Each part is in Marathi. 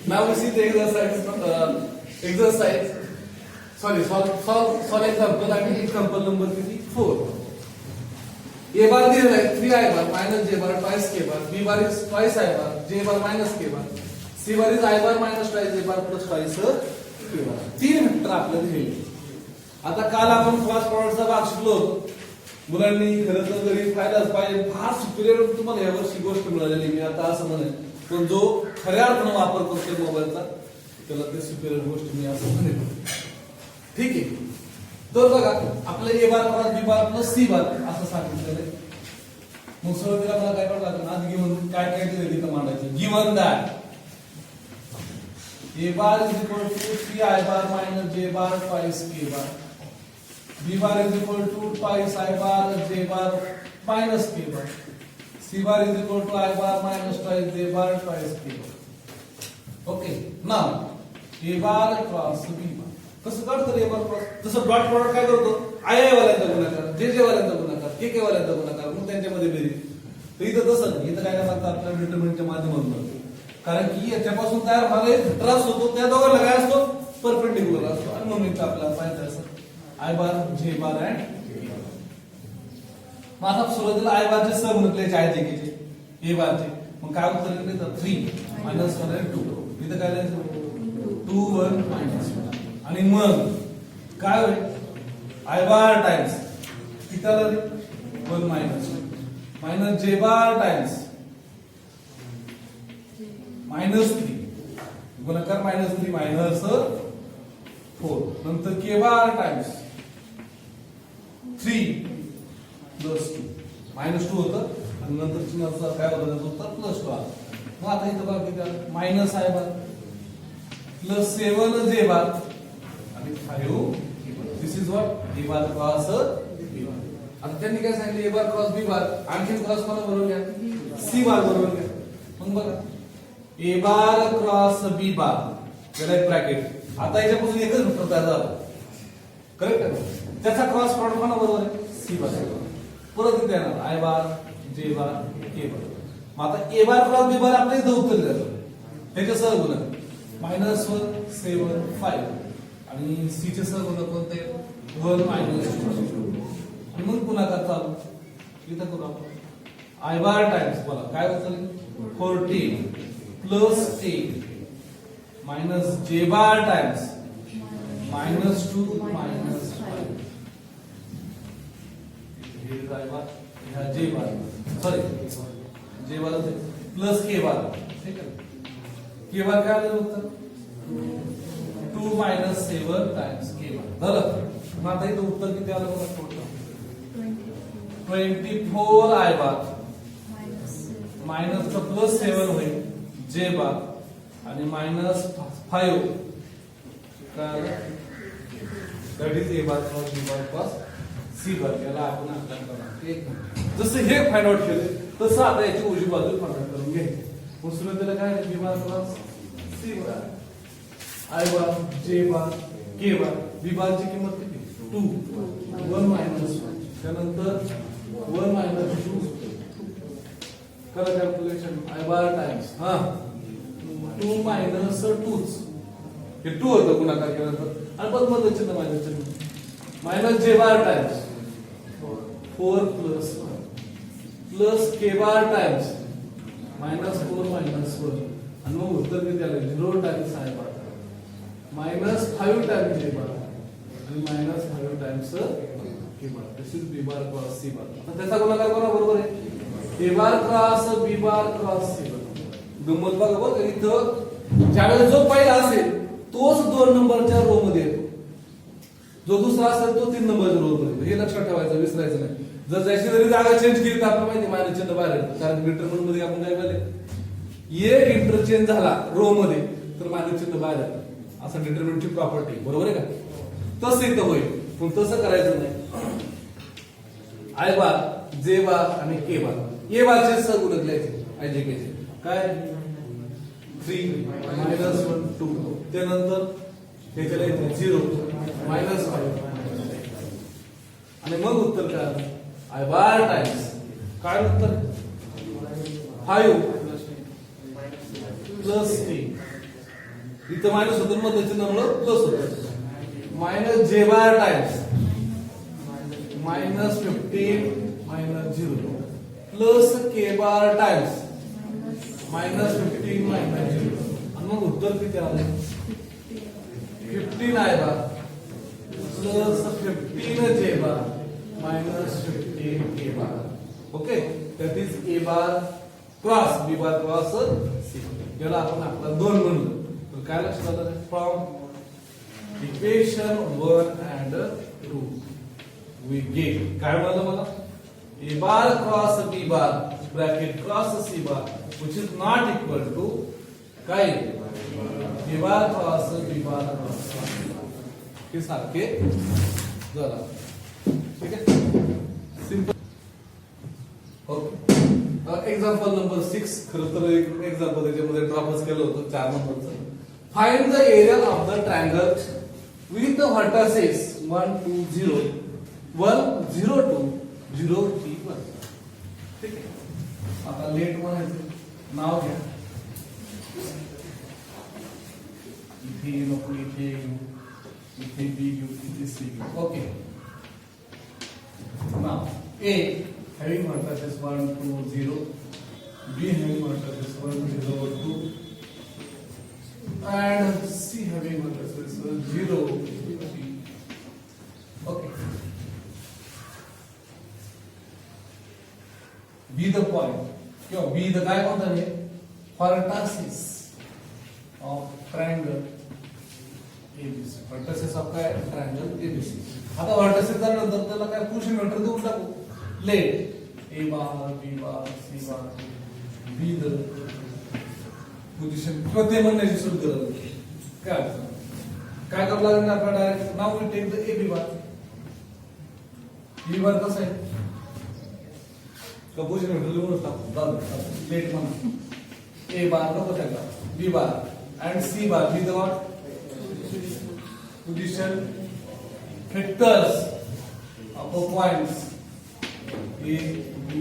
Now we see the exercise. Sorry, solve example. I mean example number 4. A bar दिलेला आहे 3i bar minus j bar twice k bar. B bar is twice i bar, j bar minus k bar. C bar is i bar minus twice j bar plus twice k bar. 3 vector आपल्याला दिलेले. आता काल आपण क्रॉस प्रॉडक्टचा भाग शिकलो होतो. मुलांनी खरं तर घरी फायदाच पाहिजे. फार सुपिरियर तुम्हाला यावर्षी गोष्ट मिळालेली. मी आता असं म्हणेन पण जो खऱ्या अर्थानं वापर करतो मोबाईलचा त्याला ते सुपिरियर गोष्ट मी असं म्हणेन. ठीक आहे. तर बघा आपलं A bar plus B bar plus C bar असं सांगितलेलं आहे. मग सुरुवातीला मला काय करावं लागेल आज गिवन काय काय दिलं तिथं मांडायचं. Given that a bar is equal to 3i bar minus j bar twice k bar. b bar is equal to twice i bar j bar minus k bar. c bar is equal to i bar minus twice j bar twice k bar. Okay. Now a bar cross b bar कसं करतो रे बार क्रॉस. जसं डॉट प्रॉडक्ट काय करतो i वाल्यांचा गुणाकार j वाल्यांचा गुणाकार k k वाल्यांचा गुणाकार मग त्यांच्यामध्ये बेरीज. तर इथं तसं नाही. इथं काय करायचं आपल्याला डिटरमिनंटच्या माध्यमातून कारण की याच्यापासून तयार होणारा एक त्रास होतो त्या दोघांना काय असतो परपेंडिक्युलर असतो आणि म्हणून इथं आपल्याला पाहिजे असं i bar j bar and k बार. मग आता सुरुवातीला i बारचे सहगुणक आहे j के चे a बारचे मग काय उत्तर निघते तर 3 -1 आणि 2. इथं काय लिहायचं 2 1 -1 आणि मग काय होईल i बार टाइम्स किती आलं 1 मायनस j बार टाइम्स -3 गुणाकार -3 मायनस 4 नंतर k बार टाइम्स 3 प्लस 2 -2 होतं आणि नंतर चिन्हाचा काय होतं त्याचं उत्तर +2 आलं. मग आता इथं बघा किती आलं minus i bar plus 7 j bar आणि 5 this is what a bar cross b bar. आता त्यांनी काय सांगितलं a bar cross b bar आणखी क्रॉस कोणा बरोबर घ्या c बार बरोबर घ्या. मग बघा a बार क्रॉस b बार त्याला एक ब्रॅकेट. आता याच्यापासून एकच उत्तर तयार झालं करेक्ट आहे. त्याचा क्रॉस प्रॉडक्ट कोणा बरोबर आहे c बार. परत इथे येणार i bar j bar k बार. मग आता a बार क्रॉस b बार आपल्या इथं उत्तर द्यायचं त्याच्या सहगुणक -1 7 5 आणि c चे सहगुणक कोणते 1 -2 आणि मग गुणाकार चालू इथं करू आपण i बार टाइम्स बोला काय होतं 14 प्लस 8 मायनस j बार टाइम्स -2 -5 हे i बार ह्या j बार सॉरी j बार प्लस k बार. ठीक आहे. k बार काय आलं उत्तर 2 -7 टाइम्स k बार झालं. मग आता इथं उत्तर किती आलं बघा total 24 i bar minus plus 7 होईल j बार आणि -5 that is a bar cross b bar cross c बार. याला आपण अप्लाय करणार. एक मिनिट जसं हे फाइंड आउट केले तसं आता याची उजवी बाजू फाइंड आउट करून घ्यायची. मग सुरुवातीला काय b bar cross c bar i bar j bar k bar. b बारची किंमत किती 2 1 -1 त्यानंतर 1 -2 करा कॅल्क्युलेशन i बार टाइम्स 2 -2 हे 2 होतं गुणाकार केल्यानंतर आणि परत मधलं चिन्ह मायनस चिन्ह मायनस j बार टाइम्स 4 प्लस k बार टाइम्स -4 -1 आणि मग उत्तर किती आलं 0 times i bar -5 times j bar आणि -5 times k bar. This is b bar cross c बार. आता त्याचा गुणाकार कोणा बरोबर आहे a bar cross b bar cross c बार. गंमत बघा बघ इथं ज्यावेळेस जो पहिला असेल तोच 2 नंबरच्या रो मध्ये येतो. जो दुसरा असेल तो 3 नंबरच्या रो मध्ये येतो. हे लक्षात ठेवायचं विसरायचं नाही. जर जशी जरी जागा चेंज केली तर आपल्याला माहिती मायनस चिन्ह बाहेर येतं. कारण डिटरमिनंट मध्ये आपण काय बोलले एक इंटरचेंज झाला रो मध्ये तर मायनस चिन्ह बाहेर येतं. असं डिटरमिनंटची प्रॉपर्टी बरोबर आहे का. तसं इथं होईल पण तसं करायचं नाही. i बार j बार आणि k बार a बारचे सहगुणक लिहायचे i j k चे काय 3 -1 2 त्यानंतर हे केलं 0 -5 आणि मग उत्तर काय i बार टाइम्स काय उत्तर 5 प्लस टी इथं मायनस होतं मग त्याच्यामुळे प्लस होतं minus j bar times minus 15 minus 0 plus k bar times minus 15 minus 0 आणि मग उत्तर किती आलं 15 आहे बार plus 15 J bar minus 15 K bar okay that is A bar cross B bar cross C याला आपण आपला 2 म्हणलं तर काय लक्षात आलं from equation 1 and 2 we get काय म्हणलं मला A bar cross B bar bracket cross C bar which is not equal to काय ए bar cross B bar cross हे सारखे जरा ठीक आहे सिंपल ओके एक्झाम्पल नंबर 6 खरं तर एक एक्झाम्पल त्याच्यामध्ये ड्रॉपच केलं होतं 4 नंबरचं find the area of the triangle with the vertices 1 2 0 1 0 2 0 3 1 ठीक आहे आता लेट म्हणायचं नाव घ्या इथे नको इथे इथे बी घेऊ इथे सी घेऊ okay now A having vertices 1 2 0 b having vertices 1 0 2 and c having vertices 0 3 okay b the point क्यों b the काय म्हणतात हे vertices of triangle ABC vertices of काय triangle ABC आता vertices नंतर त्याला काय पोझिशन वेक्टर देऊन टाकू let a bar b bar c bar be the position किंवा ते म्हणण्याची सुरू करत काय काय करावं लागेल आपल्याला direct now we take the a B bar b bar कसं आहे का पोझिशन वेक्टर लिहून टाकू लेट म्हणा ए बार नको टाका b bar and c bar be the position vectors of points A, B,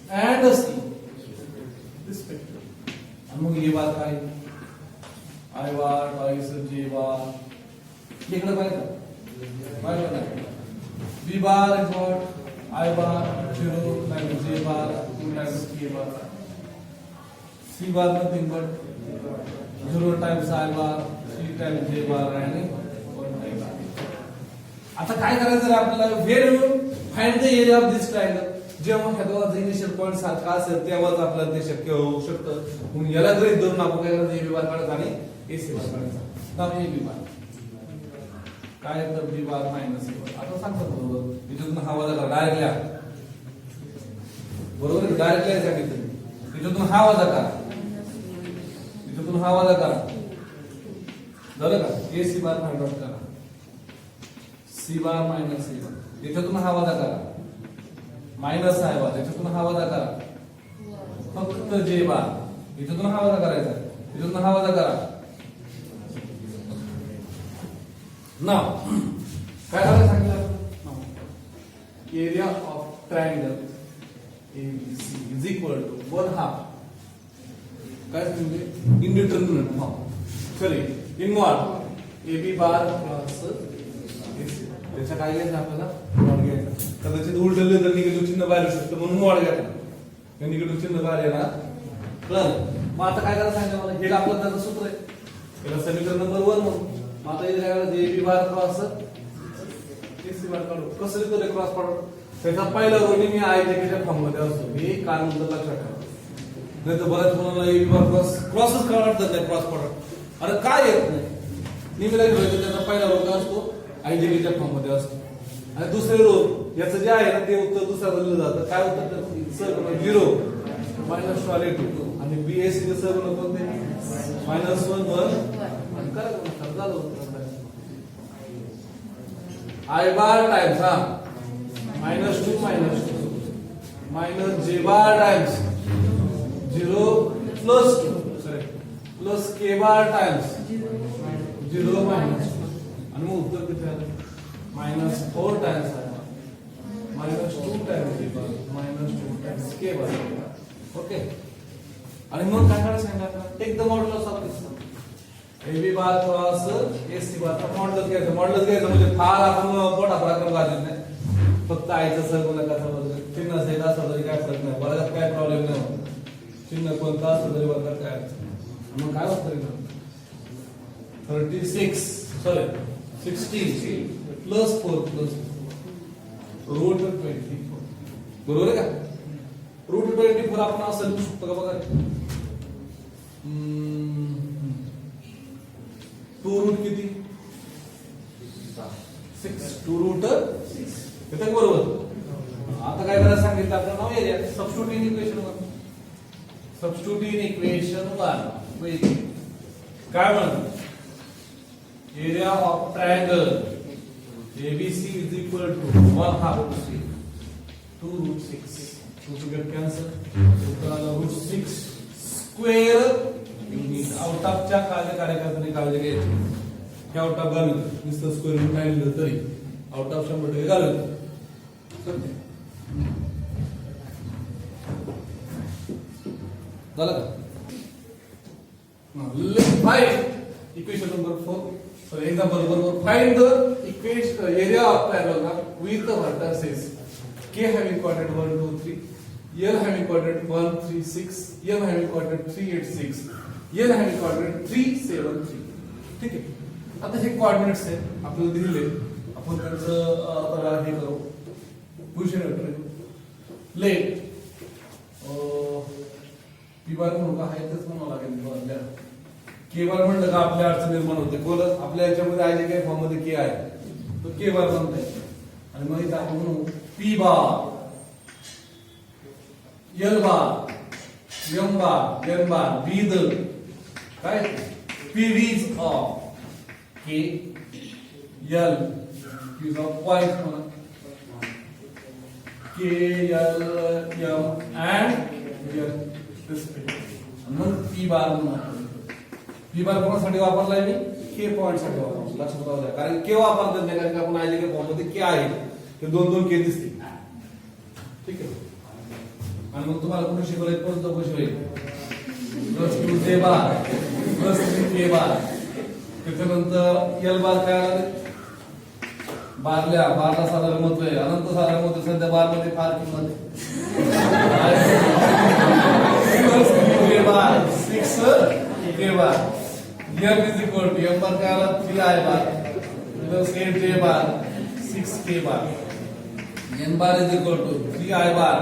and C. This vector. And मग ये बार काय? I bar, twice J bar. इकडे पाहिजे ना? B bar is what? I bar 0 times J bar 2 times K bar. C bar nothing but 0 times I bar 3 times J bar and 1 times I. आता काय करायचं आपल्याला very find the area of this triangle जेव्हा ह्याचा इनिशियल पॉइंट सारखा असेल तेव्हाच आपल्याला ते शक्य होऊ शकतं म्हणून याला गृहीत धरून आपण काय करायचं ए बी बार काढायचा आणि ए सी बार काढायचा नाव ए बी बार काय तर बी बार मायनस ए बार आता सांगतो बरोबर इथून हा वजा करा डायरेक्ट लिहा बरोबर डायरेक्ट लिहायचं सांगितलं इथून हा वजा करा इथून हा वजा करा झालं का ए सी बार फाइंड आउट करा सी बार मायनस ए बार याच्यातून हा वजा करा मायनस आहे बार याच्यातून हा वजा करा फक्त जे बार याच्यातून हा वजा करायचा याच्यातून हा वजा करा नाव काय करायला सांगितलं area of triangle ABC is equal to 1/2 काय म्हणजे इनडिटर्मिनेट चले in what AB bar plus त्याच्या काय घ्यायचं आपल्याला मॉड घ्यायचं कदाचित उलटले तर निगेटिव्ह चिन्ह बाहेर येऊ शकतं म्हणून मॉड घ्यायचं निगेटिव्ह चिन्ह बाहेर येणार कळलं मग आता काय करायला सांगितलं मला हे आपलं त्याचं सूत्र आहे याला समीकरण नंबर 1 म्हणून मग आता इथे काय करायचं A B bar cross A C बार काढू कसं लिहितो क्रॉस पाडू त्याचा पहिला रो मी आय च्या फॉर्म मध्ये असतो हे काय म्हणतो लक्षात ठेवा नाही तर बऱ्याच मुलांना ए बी बार क्रॉसच काढतात नाही क्रॉस पाडत अरे काय येत नाही नेहमीला घेऊन त्याचा पहिला रो काय असतो आयजेबीच्या फॉर्म मध्ये असतो आणि दुसरे रो याचं जे आहे ना ते उत्तर दुसऱ्या दिलं जातं काय उत्तर सर 0 मायनस 2 आणि बीएससी चे सर कोणते मायनस 1 आणि करा झालं आय बार टाइम्स हा minus 2 minus j bar times 0 plus 2 sorry plus k bar times 0 minus आणि मग उत्तर किती आलं मायनस 4 टाइम्स आहे minus 2 times k bar minus 2 times k bar okay आणि मग काय करायचं सांगितलं आपल्याला take the modulus of this AB bar cross AC bar modulus घ्यायचं म्हणजे फार आपण मोठा प्रकार काढत नाही फक्त आयचं संगणकाचा वर्ग चिन्ह असेल असं तरी काय फरक नाही वर्गात काय प्रॉब्लेम नाही चिन्ह कोणता असलं तरी वर्गात काय मग काय होतं 36 सॉरी 16 प्लस 4 प्लस रूट 24 बरोबर आहे का रूट 24 आपण असं लिहू शकतो का बघा 2 रूट किती 6 2 रूट 6 येते बरोबर आता काय करायला सांगितलं आपलं नाव area substitute in equation 1 substitute in equation 1 काय म्हणतात area of triangle ABC is equal to 1 half root 3 2 root 6 2 to get cancel root 6 square unit out of च्या कार्यकर्त्याने काळजी घ्यायची हे आउट ऑफ घालून नुसतं स्क्वेअर रूट नाही लिहिलं तरी आउट ऑफ 100% घालून झालं का find equation number 4 so example number 4 find the equation area of parallelogram with the vertices k having coordinate 1 2 3 l having coordinate 1 3 6 m having coordinate 3 8 6 n having coordinate 3 7 3 ठीक आहे आता हे कोऑर्डिनेट्स आहेत आपल्याला दिलेले आपण त्यांचं आता हे करू position vector late P bar म्हणून का आहे तेच म्हणावं लागेल के बार म्हणलं का आपल्या अडचण निर्माण होते बोल आपल्या याच्यामध्ये आहे जे काही फॉर्म मध्ये के आहे तो के बार म्हणताय आणि मग इथे आपण म्हणू P bar L bar M bar N bar with काय PVs of K L PVs of point म्हणा K L M and L मग पी बार म्हणून पी बार कोणासाठी वापरलाय मी के पॉइंट साठी वापरतो लक्षात राहू द्या कारण के वापरतात नाही कारण आपण आयले के फॉर्म मध्ये के आहे ते दोन दोन के दिसतील ठीक आहे आणि मग तुम्हाला कुठे शिकवलंय कोणतं कशी होईल प्लस क्यू के बार प्लस के बार त्याच्यानंतर एल बार काय आलं बारला साधारण महत्व आहे अनंत साधारण महत्व सध्या बार मध्ये फार किंमत के बार 6 के बार m is equal to m बार काय आला 3i bar plus 8j bar 6k bar n bar is equal to 3i bar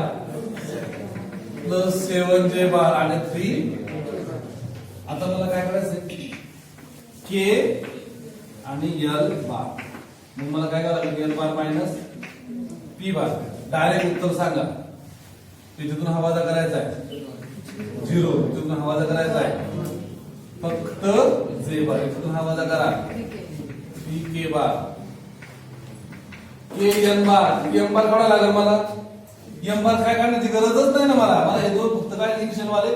plus 7j बार आणि 3 आता मला काय करायचं k आणि l बार मग मला काय करायचं l बार मायनस p बार डायरेक्ट उत्तर सांगा त्याच्यातून हा वजा करायचा आहे 0 त्याच्यातून हा वजा करायचा आहे फक्त जे बार इथून हा वजा करा 3k बार k n बार m बार काढायला लागेल मला m बार काय काढण्याची गरजच नाही ना मला हे दोन फक्त काय डिव्हिजन वाले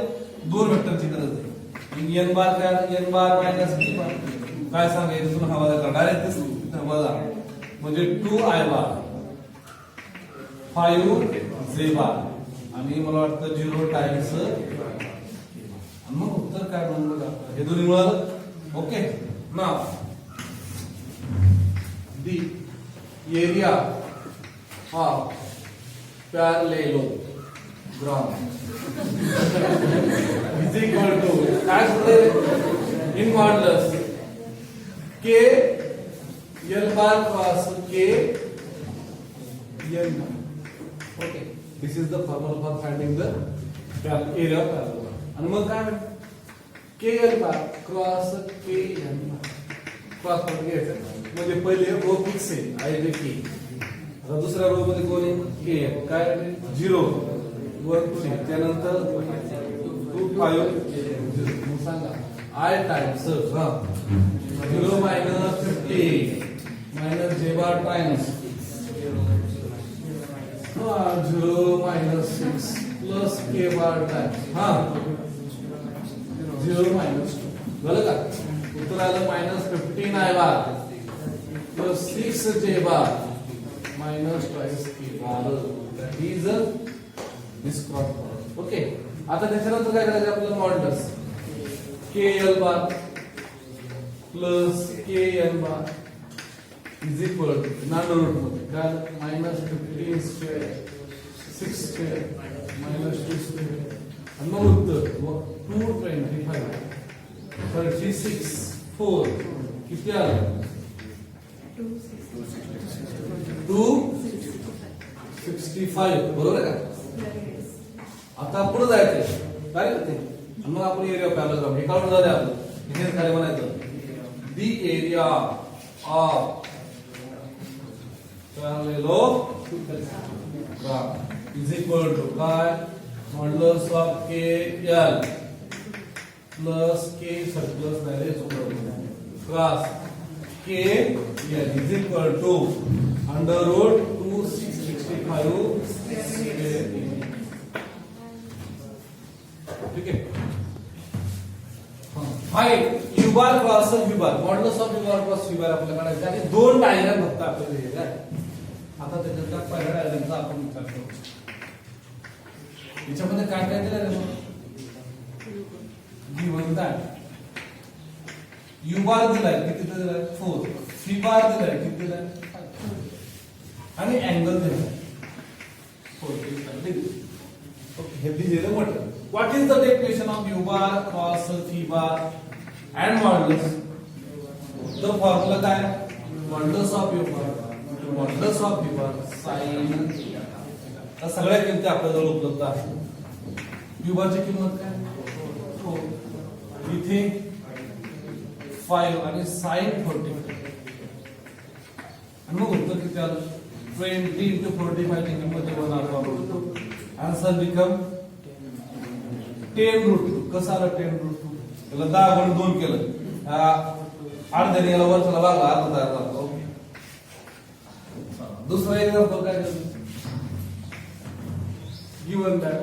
दोन वेक्टरची गरज आहे n बार काय n बार मायनस p बार काय सांगायचं इथून हा वजा करा डायरेक्ट इथं वजा म्हणजे 2i बार 5j बार आणि मला वाटतं 0 टाइम्स मग उत्तर काय म्हणून बघा हे दोन्ही मिळालं okay now the area of parallelogram is equal to काय सुद्धा in modulus k l bar cross K l okay this is the formula for finding the area of parallelogram आणि मग काय k l bar cross k n cross मध्ये घ्यायचं म्हणजे पहिले रो फिक्स आहे आय जे के आता दुसऱ्या रो मध्ये कोण आहे के एन काय 0 1 3 त्यानंतर 2 5 मग सांगा I times 0 minus 50 minus j bar times 0 minus 6 plus k bar times हा 0 मायनस 2 झालं का उत्तर आलं minus 15i bar plus 6j bar minus 2k bar that is this cross okay आता त्याच्यानंतर काय करायचं आपल्याला modulus k l bar plus k l bar is equal to normal root मध्ये काय minus 15 square 6 square minus 2 square आणि मग उत्तर 225 36 4 किती आलं 265 बरोबर आहे का? आता पुढे जायचंय काय करते मग आपण एरिया पॅराग्राफ हे काढून झाले आपलं इथे काय म्हणायचं the area of parallelogram is equal to काय modulus of K L plus K plus नाही cross K L is equal to under root 265 ठीक आहे find U bar cross U bar modulus of U bar cross U bar आपल्याला काढायचं आणि दोन डायग्राम फक्त आपल्याला दिलेले आहेत आता त्याच्यात पहिल्या डायग्रामचा आपण विचार करू याच्यामध्ये काय काय दिलं आहे गिवन दॅट यू बार दिलाय किती दिलाय 4 सी बार दिलाय किती दिलाय 5 आणि अँगल दिलाय 45 डिग्री ओके हे दिलेलं म्हटलं what is the definition of u bar cos phi bar and modulus the formula काय modulus of u bar modulus of phi bar sin या सगळ्या किमती आपल्याजवळ उपलब्ध आहेत u bar ची किंमत काय 4 इथे 5 आणि sin 45 आणि मग उत्तर किती आलं 20 into 45 ची किंमत बनवतो आन्सर बिकम 10 रूट 2 कसं आलं 10 रूट 2 त्याला 10 गुण 2 केलं अर्ध्याने याला वरच्याला भागला अर्धा तयार झाला ओके दुसरा एक्झाम्पल काय करायचं गिवन दॅट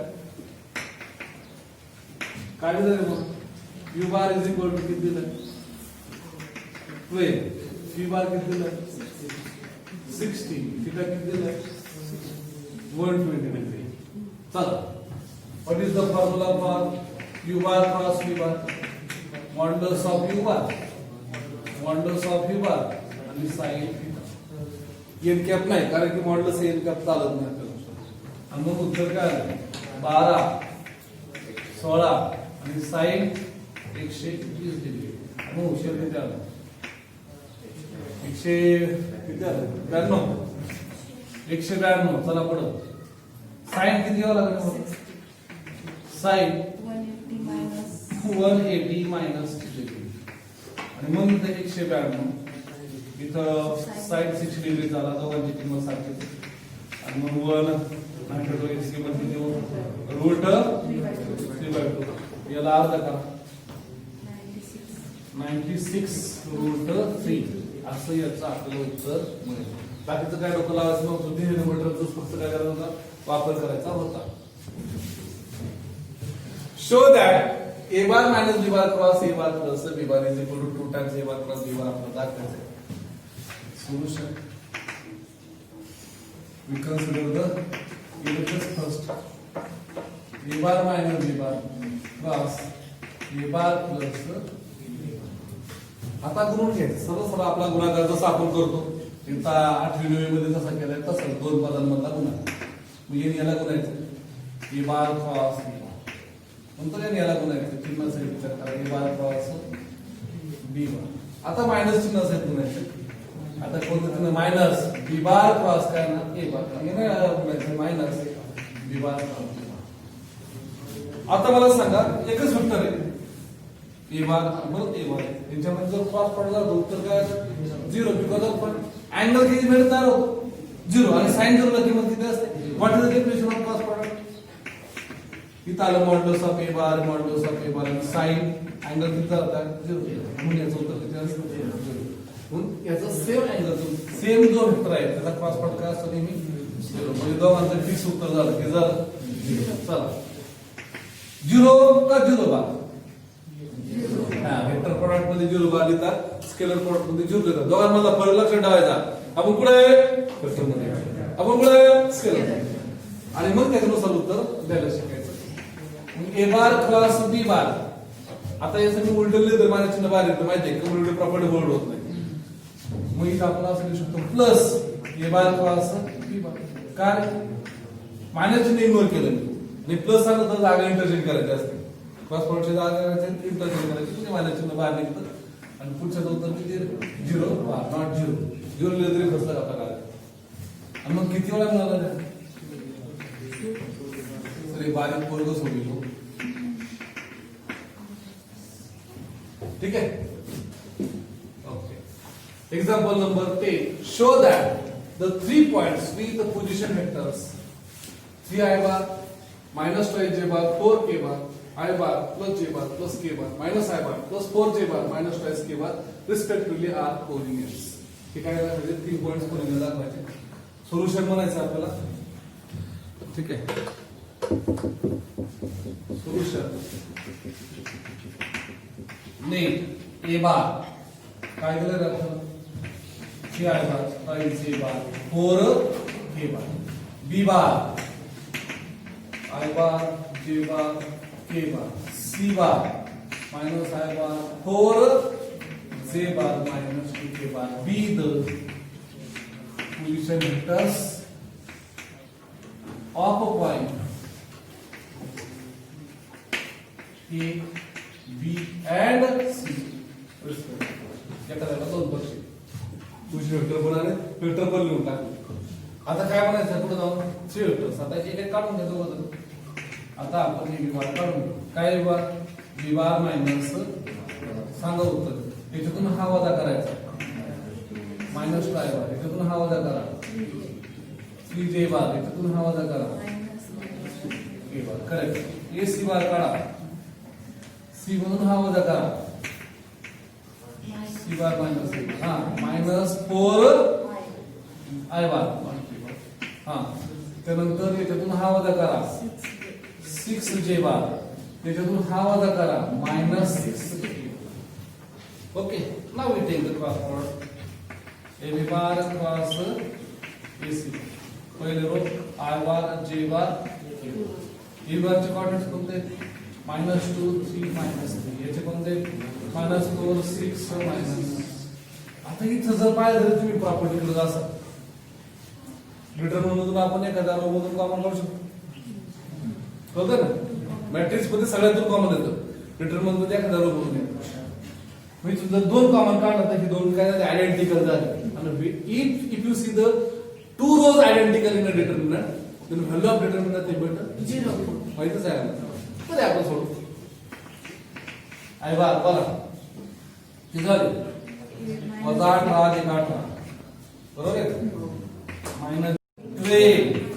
काय दिलं मग u bar is equal to किती दिलं 12 पी बार किती दिलं 60 थीटा किती दिलं 120 डिग्री चला what is the formula for u bar cross v bar modulus of u bar आणि sin थीटा n कॅप नाही कारण की मॉड्युलस n कॅप चालत नाही आपल्याला आणि मग उत्तर काय आलं 12 16 आणि sin 120 डिग्री मग उशीर किती आला 100 किती आलं 192 चला पुढे sin किती यावं लागेल sin 180 minus डिग्री आणि मग इथे 192 इथं sin 60 डिग्री झाला दोघांची किंमत सारखीच आणि मग 1 92 ची किंमत किती होईल रूट 3/2 याला अर्धा करा 96 रूट 3 असं याचं आपल्याला उत्तर मिळेल बाकीचं काय डोकं लावायचं नव्हतं डिनोमिनेटरचा फक्त काय करायचा होता वापर करायचा होता show that a bar minus b bar cross a bar plus b bar is equal to 2 times a bar plus b bar आपल्याला दाखवायचं solution we consider the equations first a bar minus b bar cross a bar plus आता गुणून घ्यायचं सरळ सरळ आपला गुणाकार जसा आपण करतो इथं 8वी 9वी मध्ये जसा केलाय तसं दोन पदांमधला गुणाकार म्हणजे याला गुणायचं a bar cross नंतर याला गुणायचं चिन्ह सहित विचार करा a bar cross b bar आता मायनस चिन्ह सहित गुणायचं आता कोणतं चिन्ह मायनस b bar cross काय ना a bar याने गुणायचं मायनस b bar cross आता मला सांगा एकच उत्तर आहे a bar बरोबर a bar यांच्यामध्ये जर क्रॉस पडला तर उत्तर काय 0 बिकॉज ऑफ अँगल किती मिळणार होतो 0 आणि sin 0 ला किंमत किती असते what is the definition of cross product इथं आलं modulus of a bar modulus of a bar आणि sin अँगल किती जाता 0 म्हणून याचं उत्तर किती असतं 0 म्हणून याचा सेम अँगल सेम जो वेक्टर आहे त्याचा क्रॉस प्रोडक्ट काय असतो नेहमी 0 म्हणजे दोघांचं फिक्स उत्तर झालं की झालं चला 0 का 0 बार हा वेक्टर प्रोडक्ट मध्ये 0 बार लिहितात स्केलर प्रोडक्ट मध्ये 0 लिहितात दोघांमधला फरक लक्षात ठेवायचा आपण कुठे वेक्टर मध्ये आपण कुठे स्केलर आणि मग त्याच्यानुसार उत्तर द्यायला शिकायचं ए बार क्रॉस बी बार. आता याचं मी उलट लिहिलं तर माझ्या चिन्ह बाहेर येतं माहितीये का, उलट प्रॉपर्टी बोर्ड होत नाही. मग इथं आपण असं लिहू शकतो प्लस ए बार क्रॉस बी बार. काय मायनस चिन्ह इग्नोर केलं आणि प्लस आलं तर जागा इंटरचेंज करायची असते. क्रॉस प्रॉडक्टची जागा करायची इंटरचेंज करायची, म्हणजे मायनस चिन्ह बाहेर निघतं आणि पुढच्याचं उत्तर किती 0 बार नॉट 0. 0 लिहिलं तरी फसलं आपल्याला. आणि मग किती वेळा मिळाला तरी बारीक पोरग सोडलो. ठीक आहे. Okay. Example number 10. Show that the 3 points with the position vectors 3i bar -12j bar 4k bar i bar +j bar +k bar -i bar +4j bar -12k bar respectively are coordinates. हे काय करायचे 3 पॉइंट्स कोऑर्डिनेट दाखवायचे. सोल्युशन म्हणायचं आपल्याला. ठीक आहे. सोल्युशन नेट ए बार काय दिलं जातं 3i bar 12j bar 4k bar. B bar i bar j bar k bar. c bar -i bar 4j bar -2k bar. be the position vectors of a point A, B and C. क्या करायला दोन पक्षी पोझिशन वेक्टर बनाने वेक्टर पण लिहून टाकले. आता काय बनायचं पुढे जाऊन 3 वेक्टर्स. आता एक एक काढून घ्यायचं बघा. आता आपण हे विभाग काढून घेऊ. काय विभाग विभाग मायनस सांगा उत्तर. याच्यातून हा वजा करायचा -5 बार. याच्यातून हा वजा करा 3j बार. याच्यातून हा वजा करा k बार. करेक्ट. ए सी बार काढा. सी म्हणून हा वजा करा सी बार -1 हा -4i बार हा. त्यानंतर याच्यातून हा वजा करा 6j बार. याच्यातून हा वजा करा -6. Okay. Now we take the cross product. A B bar cross A C. पहिले row i bar j bar k bar. A बारचे कोऑर्डिनेट्स कोणते -2 3 -3. याचे कोणते -4 6 आता इथं जर पाहिलं तर तुम्ही प्रॉपर्टी कडे जासा डिटरमिनंट मधून आपण एखाद्या रो मधून कॉमन काढू शकतो. कळतं ना. मॅट्रिक्स मध्ये सगळ्यातून कॉमन येतं. डिटरमिनंट मध्ये एखाद्या रो मधून येतं. म्हणजे जर दोन कॉमन काढला तर हे दोन काय झाले आयडेंटिकल झाले. आणि if you see the 2 rows identical in a determinant then value of determinant is better 0. माहितच आहे ना. तर आपण सोडू आई बार बोला किती झाले -18 + 18 बरोबर आहे.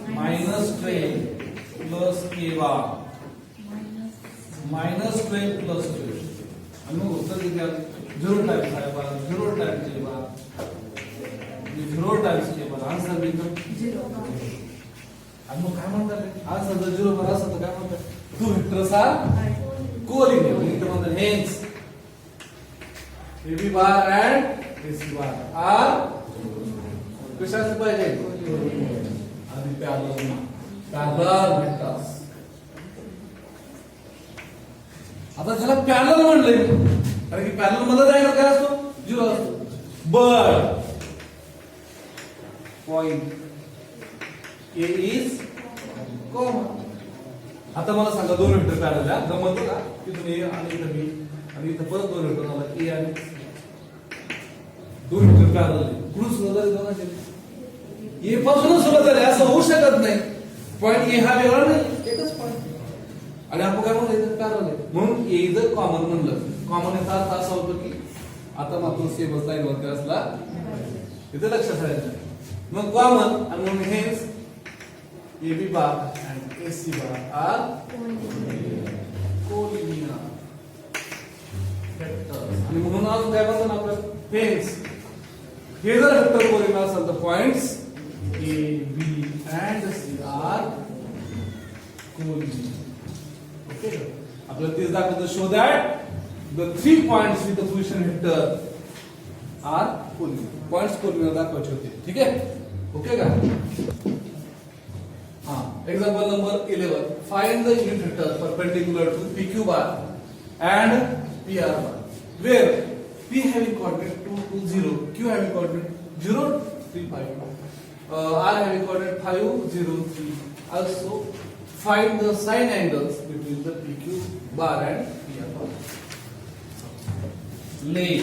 -12 प्लस k बार -12 प्लस 12 आणि मग उत्तर किती आलं 0 times i bar 0 times j bar 0 times k bar. Answer become 0. आणि मग काय म्हणतात आन्सर जर 0 बार असेल तर काय म्हणतात 2 वेक्टर्स आर कोलिनियर. इथे म्हणतात hence AB bar and AC bar are कशाचे पाहिजे आणि पॅरलल वेक्टर्स. आता ज्याला पॅरलल म्हणलंय कारण की पॅरलल मध्ये जायला काय असतो 0 असतो. But point A is common. आता मला सांगा दोन वेक्टर पॅरलल आहे जमतं का इथून A आणि इथं B आणि इथं परत दोन वेक्टर आला A आणि दोन वेक्टर पॅरलल आहे. कुठून सुरुवात झाली दोघांची A पासूनच सुरुवात झाली असं होऊ शकत नाही. पॉइंट A हा वेगळा नाही एकच पॉइंट आणि आपण काय म्हणतो पॅरलल आहे म्हणून A जर कॉमन म्हणलं कॉमन याचा अर्थ असा होतो की आता मात्र सेमच लाईन वरती असला इथे लक्षात ठेवायचं. मग कॉमन आणि म्हणून हेच AB bar and AC bar are collinear vectors. आणि म्हणून आज काय म्हणतात आपलं हेन्स हे जर वेक्टर कोलिनियर असेल तर points A, B and C are collinear. Okay. आपल्याला तेच दाखवतं show that the 3 points with the position vector are collinear. Points collinear दाखवायचे होते. ठीक आहे. ओके का हा Example number 11. Find the unit vector perpendicular to PQ bar and PR bar, where P having coordinate 2, 2, 0, Q having coordinate 0, 3, 5, R having coordinate 5, 0, 3. Also, find the sine angles between the PQ bar and PR bar. Let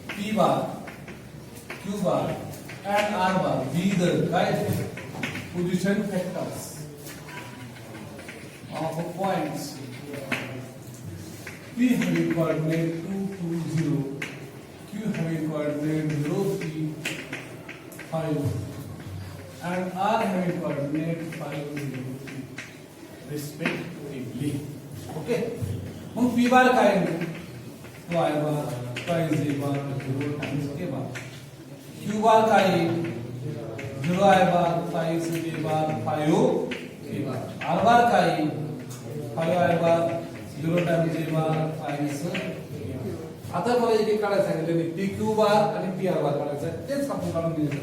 P bar, Q bar and R bar be the position factors of points P having coordinate 2, 2, 0, Q having coordinate 0, 3, 5 and R having coordinate 5, 0, 3 respectively. Okay. मग P बार काय आहे? तो I bar times A bar 0 times A bar. Q बार काय आहे? 0 I bar times A bar 5 A bar. R बार काय आहे? 5 I bar 0 times A bar times A. आता मला एक काढायचं सांगितलं PQ बार आणि PR बार काढायचं आहे. तेच आपण काढून घेऊया.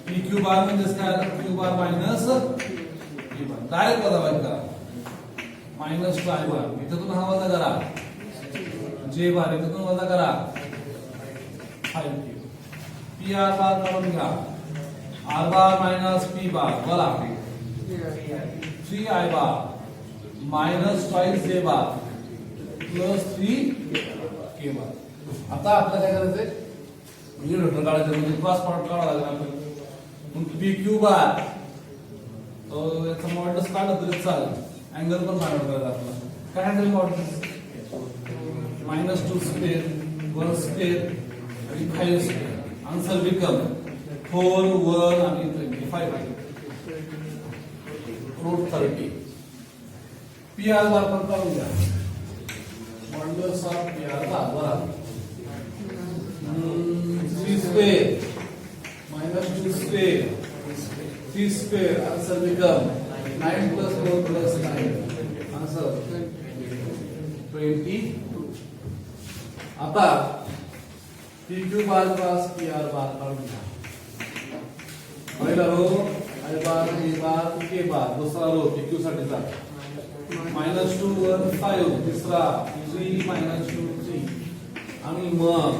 PQ बार म्हणजे काय आलं? Q बार मायनस P बार. डायरेक्ट वजाबाकी करा. माइनस 2 I बार इथून हा वजा करा J बार इथून वजा करा 5 PR बार काढून घ्या R बार माइनस P बार बोला 3 I bar minus 5 J bar plus 3 K बार. आता आपल्याला काय करायचंय युनिट वेक्टर काढायचं म्हणजे क्रॉस प्रॉडक्ट काढावं लागेल आपल्याला. मग PQ बार याचा मॉड्युलस काढलं तरी चालेल. एंगल पण फाइंड आउट करायचा आपल्याला. काय एंगल मॉड्युलस? -2 स्क्वेअर 1 स्क्वेअर आणि 5 स्क्वेअर. आन्सर बिकम 4 1 आणि 25 आहे. √30. PR बार पण काढून घ्या. मॉड्युलस ऑफ PR बार बरोबर 3 square -2 square 3 square. Answer become 9 plus 4 plus 9. Answer 22. आता PQ bar cross PR bar काढून घ्या. पहिला row I bar B bar K bar. दुसरा रो PQ साठीचा -2 1 5. तिसरा 3 -2 3 आणि मग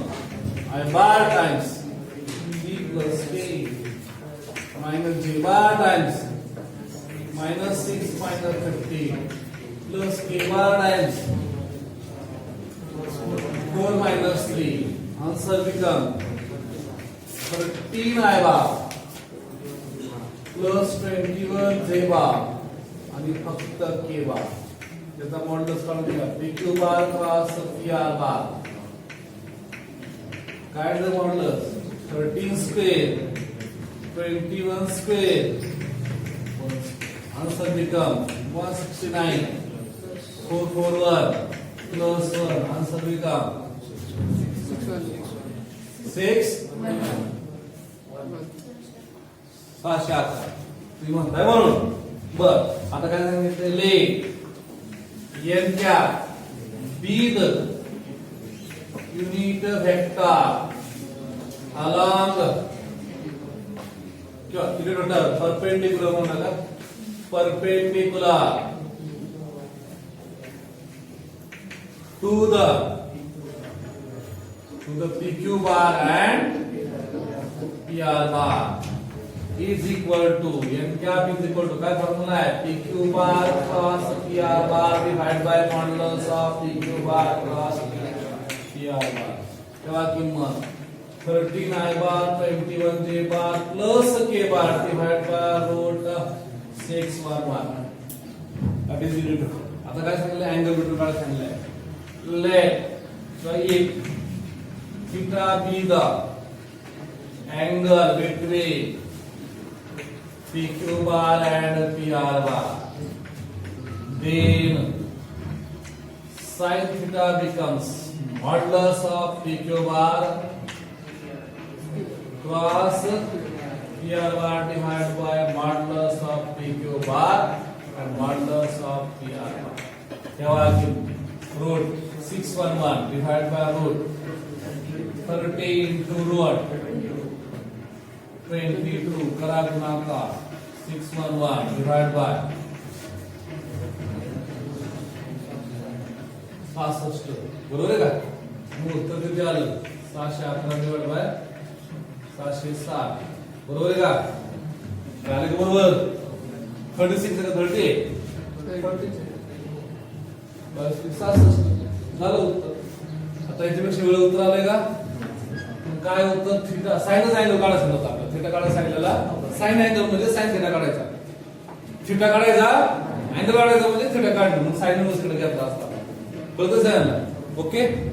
I bar times 3 plus K minus J bar times -6 -15 plus K bar times 4 - 3. Answer become 13 I bar plus 21 J bar आणि फक्त K bar. त्याचा मॉड्युलस काढून घ्या. PQ बार क्रॉस PR बार. काय आहे modulus? 13 square 21 square. Answer become 169 441 plus 1. Answer become 6 611. तुम्ही म्हणताय म्हणून बर. आता काय सांगितलं? लेट N क्या be the unit vector along किंवा युनिट वेक्टर परपेंडिक्युलर म्हणा perpendicular to the PQ bar and PR bar is equal to n cap is equal to काय फॉर्म्युला आहे? PQ bar cross PR bar divided by modulus of PQ bar cross PR bar. तेव्हा किंमत 13 I bar 21 J bar plus K bar divided by root 6 1 1. That is unit. आता काय सांगितलं? अँगल बिटवीन काय सांगितलंय? Let theta be the angle between PQ bar and PR bar. Then sin theta becomes modulus of PQ bar cross PR bar divided by modulus of PQ bar and modulus of PR bar. तेव्हा root 611 divided by root 30 into root 22 करा गुणाकार 611 डिवाइड बाय 66 बरोबर आहे का? मग उत्तर किती आलं? 611 डिवाइड बाय 760 बरोबर आहे का? झालं का बरोबर? 36 का 38 झालं उत्तर. आता याच्यापेक्षा वेळ उत्तर आलंय का? काय उत्तर? थीटा साइनच अँगल काढायचा नव्हता आपल्याला. थीटा काढायला सांगितलेला. साइन अँगल म्हणजे साइन थीटा काढायचा. थीटा काढायचा अँगल काढायचा म्हणजे थीटा काढणं. मग साइन कडे घेतला असता. कळतच आहे ना? ओके.